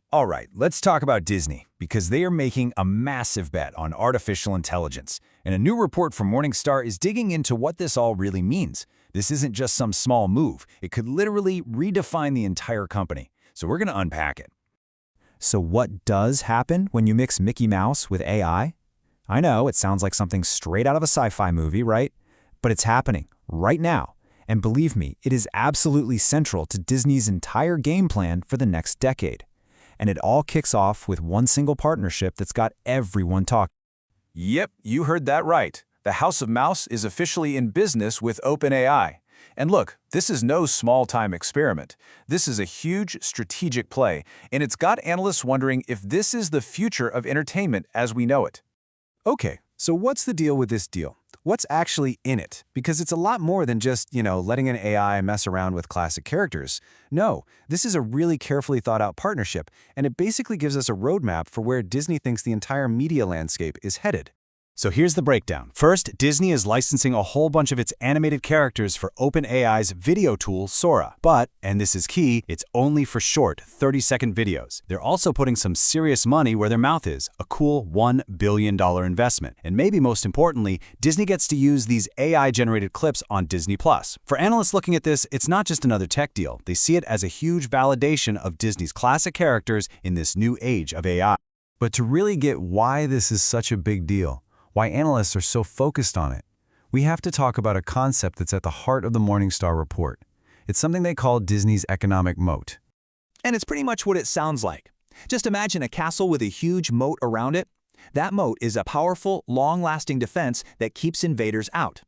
All right, let's talk about Disney, because they are making a massive bet on artificial intelligence. And a new report from Morningstar is digging into what this all really means. This isn't just some small move. It could literally redefine the entire company. So we're going to unpack it. So what does happen when you mix Mickey Mouse with AI? I know, it sounds like something straight out of a sci-fi movie, right? But it's happening right now. And believe me, it is absolutely central to Disney's entire game plan for the next decade. And it all kicks off with one single partnership that's got everyone talking. Yep, you heard that right. The House of Mouse is officially in business with OpenAI. And look, this is no small-time experiment. This is a huge strategic play, and it's got analysts wondering if this is the future of entertainment as we know it. Okay, so what's the deal with this deal? What's actually in it? Because it's a lot more than just, letting an AI mess around with classic characters. No, this is a really carefully thought out partnership, and it basically gives us a roadmap for where Disney thinks the entire media landscape is headed. So here's the breakdown. First, Disney is licensing a whole bunch of its animated characters for OpenAI's video tool, Sora. But, and this is key, it's only for short, 30-second videos. They're also putting some serious money where their mouth is, a cool $1 billion investment. And maybe most importantly, Disney gets to use these AI-generated clips on Disney+. For analysts looking at this, it's not just another tech deal. They see it as a huge validation of Disney's classic characters in this new age of AI. But to really get why this is such a big deal, why analysts are so focused on it, we have to talk about a concept that's at the heart of the Morningstar report. It's something they call Disney's economic moat. And it's pretty much what it sounds like. Just imagine a castle with a huge moat around it. That moat is a powerful, long-lasting defense that keeps invaders out.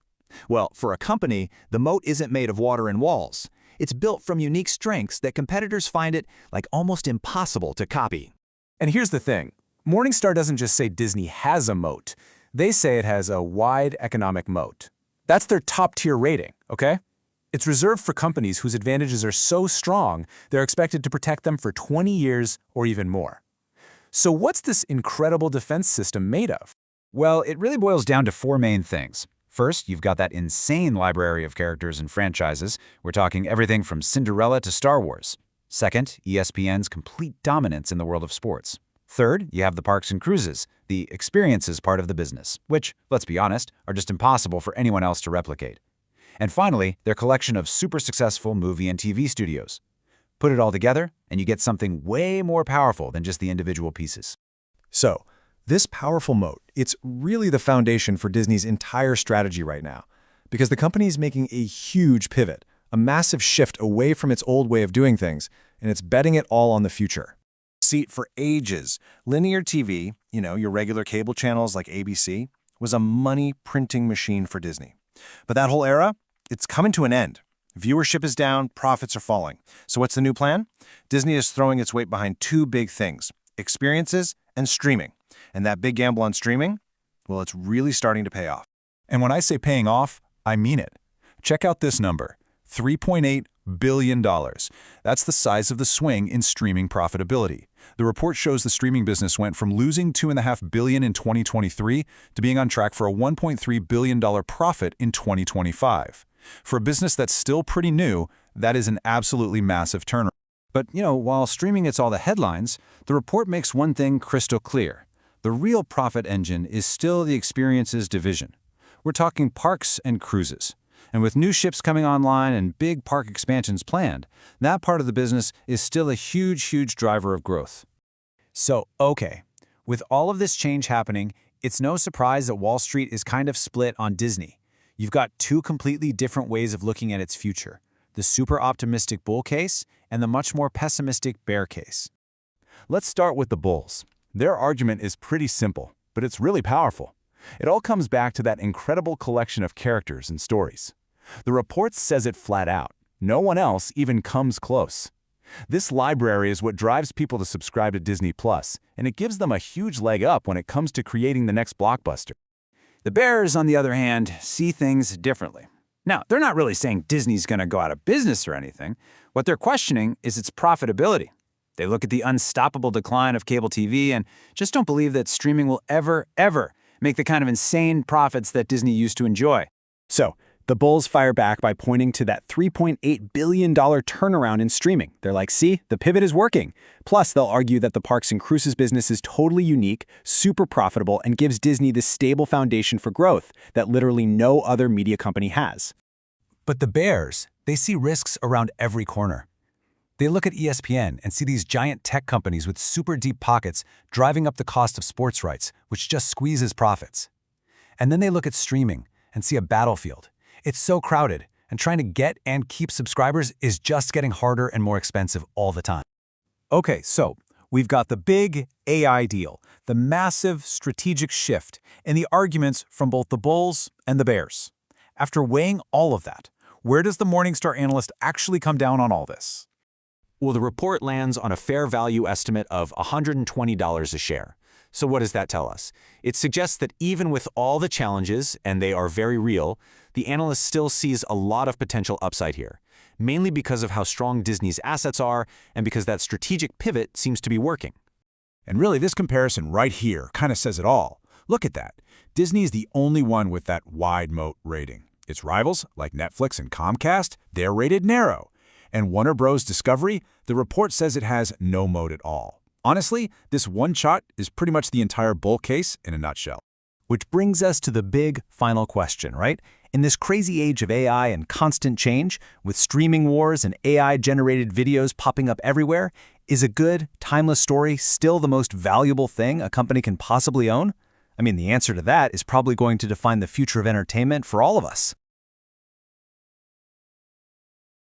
Well, for a company, the moat isn't made of water and walls. It's built from unique strengths that competitors find it like almost impossible to copy. And here's the thing. Morningstar doesn't just say Disney has a moat. They say it has a wide economic moat. That's their top-tier rating, okay? It's reserved for companies whose advantages are so strong, they're expected to protect them for 20 years or even more. So what's this incredible defense system made of? Well, it really boils down to four main things. First, you've got that insane library of characters and franchises. We're talking everything from Cinderella to Star Wars. Second, ESPN's complete dominance in the world of sports. Third, you have the parks and cruises, the experiences part of the business, which, let's be honest, are just impossible for anyone else to replicate. And finally, their collection of super successful movie and TV studios. Put it all together, and you get something way more powerful than just the individual pieces. So, this powerful moat, it's really the foundation for Disney's entire strategy right now, because the company is making a huge pivot, a massive shift away from its old way of doing things, and it's betting it all on the future. For ages, linear TV, your regular cable channels like ABC, was a money-printing machine for Disney. But that whole era, it's coming to an end. Viewership is down, profits are falling. So what's the new plan? Disney is throwing its weight behind two big things, experiences and streaming. And that big gamble on streaming, well, it's really starting to pay off. And when I say paying off, I mean it. Check out this number, $3.8 billion. That's the size of the swing in streaming profitability. The report shows the streaming business went from losing $2.5 billion in 2023 to being on track for a $1.3 billion profit in 2025. For a business that's still pretty new, that is an absolutely massive turnaround. But, while streaming gets all the headlines, the report makes one thing crystal clear. The real profit engine is still the experiences division. We're talking parks and cruises. And with new ships coming online and big park expansions planned, that part of the business is still a huge driver of growth. So, okay, with all of this change happening, it's no surprise that Wall Street is kind of split on Disney. You've got two completely different ways of looking at its future, the super optimistic bull case and the much more pessimistic bear case. Let's start with the bulls. Their argument is pretty simple, but it's really powerful. It all comes back to that incredible collection of characters and stories. The report says it flat out. No one else even comes close. This library is what drives people to subscribe to Disney+, and it gives them a huge leg up when it comes to creating the next blockbuster. The bears, on the other hand, see things differently. Now, they're not really saying Disney's going to go out of business or anything. What they're questioning is its profitability. They look at the unstoppable decline of cable TV and just don't believe that streaming will ever make the kind of insane profits that Disney used to enjoy. So, The bulls fire back by pointing to that $3.8 billion turnaround in streaming. They're like, see, the pivot is working. Plus, they'll argue that the parks and cruises business is totally unique, super profitable, and gives Disney this stable foundation for growth that literally no other media company has. But the bears, they see risks around every corner. They look at ESPN and see these giant tech companies with super deep pockets driving up the cost of sports rights, which just squeezes profits. And then they look at streaming and see a battlefield. It's so crowded, and trying to get and keep subscribers is just getting harder and more expensive all the time. Okay, so we've got the big AI deal, the massive strategic shift, and the arguments from both the bulls and the bears. After weighing all of that, where does the Morningstar analyst actually come down on all this? Well, the report lands on a fair value estimate of $120 a share. So what does that tell us? It suggests that even with all the challenges, and they are very real, the analyst still sees a lot of potential upside here, mainly because of how strong Disney's assets are and because that strategic pivot seems to be working. And really, this comparison right here kind of says it all. Look at that. Disney is the only one with that wide moat rating. Its rivals, like Netflix and Comcast, they're rated narrow. And Warner Bros. Discovery, the report says it has no moat at all. Honestly, this one chart is pretty much the entire bull case in a nutshell. Which brings us to the big final question, right? In this crazy age of AI and constant change, with streaming wars and AI-generated videos popping up everywhere, is a good, timeless story still the most valuable thing a company can possibly own? I mean, the answer to that is probably going to define the future of entertainment for all of us.